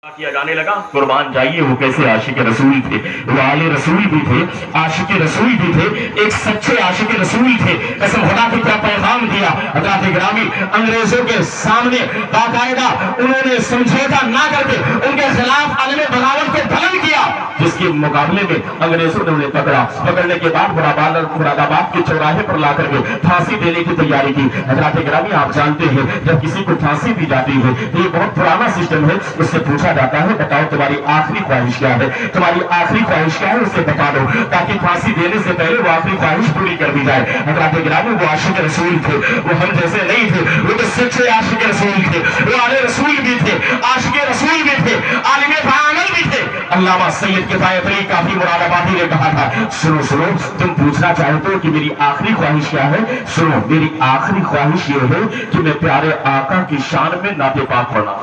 کیا جانے لگا قربان جائیے وہ کیسے عاشق رسول تھے، وہ آل رسول بھی تھے، عاشق رسول بھی تھے، ایک سچے عاشق رسول تھے۔ قسم خدا کی کیا پیغام دیا حضرات گرامی، انگریزوں کے سامنے باقاعدہ انہوں نے سمجھوتا نہ کر کے ان کے خلاف عالم بغاوت کو بلند کیا، جس کے مقابلے میں انگریزوں نے انہیں پکڑا، پکڑنے کے بعد مراد آباد کے چوراہے پر لا کر کے پھانسی دینے کی تیاری کی۔ حضرات گرامی آپ جانتے ہیں جب کسی کو پھانسی دی جاتی ہے تو یہ بہت پرانا سسٹم ہے، اس سے پوچھا جاتا ہے بتاؤ تمہاری آخری خواہش کیا ہے، تمہاری آخری خواہش کیا ہے اسے بتا دو، تاکہ پھانسی دینے سے پہلے وہ آخری خواہش پوری کر دی جائے۔ حضرات گرامی وہ عاشق رسول تھے، وہ ہم جیسے نہیں تھے، وہ تو سچے عاشق رسول تھے، وہ آل رسول بھی تھے، عاشق رسول بھی تھے، عالم عمل بھی تھے۔ علامہ سید کفایت علی کافی مراد آبادی نے کہا تھا سنو سنو تم پوچھنا چاہتے ہو کہ میری آخری خواہش کیا ہے، سنو میری آخری خواہش یہ ہے کہ میں پیارے آقا کی شان میں نعت پاک پڑھنا۔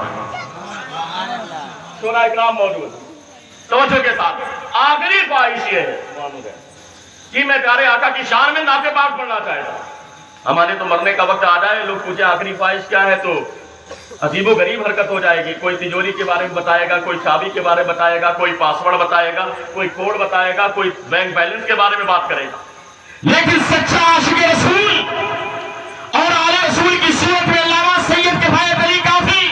سونا اکرام موجود توجہ کے ساتھ آخری خواہش یہ ہے کہ میں پیارے آقا کی شان میں نعت پاک پڑھنا چاہتا ہوں۔ ہمارے تو مرنے کا وقت آ جائے لوگ پوچھے آخری خواہش کیا ہے تو عجیب و غریب حرکت ہو جائے گی، کوئی تجوری کے بارے میں بتائے گا، کوئی چابی کے بارے میں بتائے گا، کوئی پاسورڈ بتائے گا، کوئی کوڈ بتائے گا، کوئی بینک بیلنس کے بارے میں بات کرے گا۔ لیکن سچا عاشق رسول اور آل رسول کی صورت میں علامہ سید کفایت علی کافی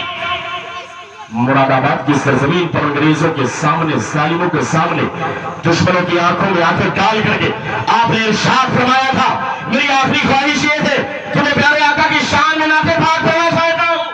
مراد آباد کی سرزمین پر انگریزوں کے سامنے، ظالموں کے سامنے، دشمنوں کی آنکھوں میں آنکھیں ڈال کر کے آپ نے ارشاد فرمایا تھا میری آخری خواہش یہ ہے کہ میں پیارے آقا کی شان میں نعت پاک پڑھنا چاہتا ہوں۔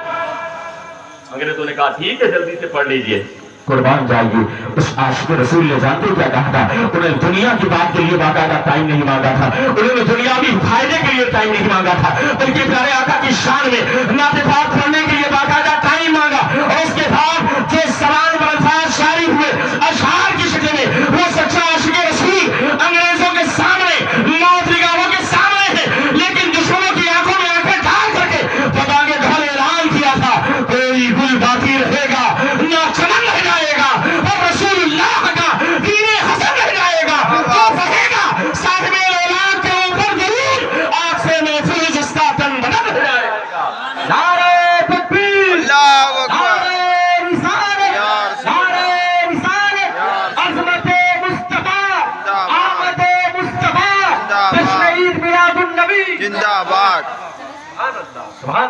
انگریزوں نے کہا ٹھیک ہے جلدی سے پڑھ لیجئے۔ قربان جائیے اس عاشق رسول نے جانتے کیا کہا تھا، انہیں دنیا کی بات کے لیے باقاعدہ ٹائم نہیں مانگا تھا، انہوں نے دنیاوی فائدے کے لیے ٹائم نہیں مانگا تھا، بلکہ پیارے آقا کی شان میں نعت پاک پڑھنے کے لیے باقاعدہ ٹائم مانگا، اور اس کے بعد جو سوال و الفاظ شائع ہوئے اشعار کی شکل میں، وہ سچا عاشق رسول انگریزوں کے سامنے، موت نگاہوں کے سامنے ہے، لیکن دشمنوں کی آنکھوں میں آنکھیں ڈال کر کے خدا کے گھر اعلان کیا تھا کوئی گل باقی رہے گا نہ چمن رہ جائے گا، اور رسول اللہ کا دین حسن رہ جائے گا، جو رہے گا صاحب اعلان کے اوپر ضرور آگ سے محفوظ اس کا تن بدن رہ جائے گا۔ نعرہ تکبیر، اللہ اکبر، نعرہ رسالت، نعرہ رسالت، عظمت مصطفیٰ، آمد مصطفیٰ، جشن عید میلاد النبی زندہ باد۔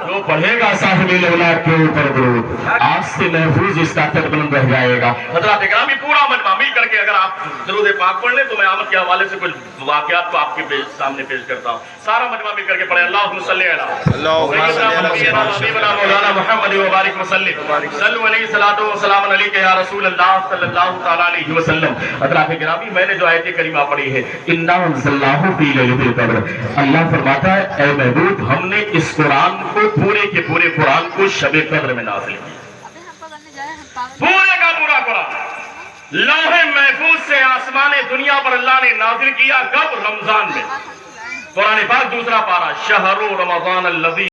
جو پڑھے گا صاحب الاولاد کے اوپر درود آج سے محفوظ اس کا تن بلند رہ جائے گا۔ حضرات اکرامی پورا مجمع مل کر کے اگر آپ درود پاک پڑھ لیں تو میں آمد کے حوالے سے کچھ واقعات کو آپ کے سامنے پیش کرتا ہوں۔ سارا مجمع مل کر کے پڑھے اللہم صلی علی سیدنا حبیبنا مولانا محمد وبارک وسلم صلو علیہ الصلوۃ والسلام علیک یا رسول اللہ صلی اللہ تعالی علیہ وسلم۔ حضرات اکرامی میں نے جو آیت کریمہ پڑھی ہے انا انزلناہ فی لیلۃ القدر، اللہ فرماتا ہے اے محبوب ہم نے اس قرآن کو پورے کے پورے قرآن کو شب قدر میں نازل کیا، پورے کا پورا قرآن لوح محفوظ سے آسمان دنیا پر اللہ نے نازل کیا کب؟ رمضان میں۔ قرآن پاک دوسرا پارہ شہر رمضان الذی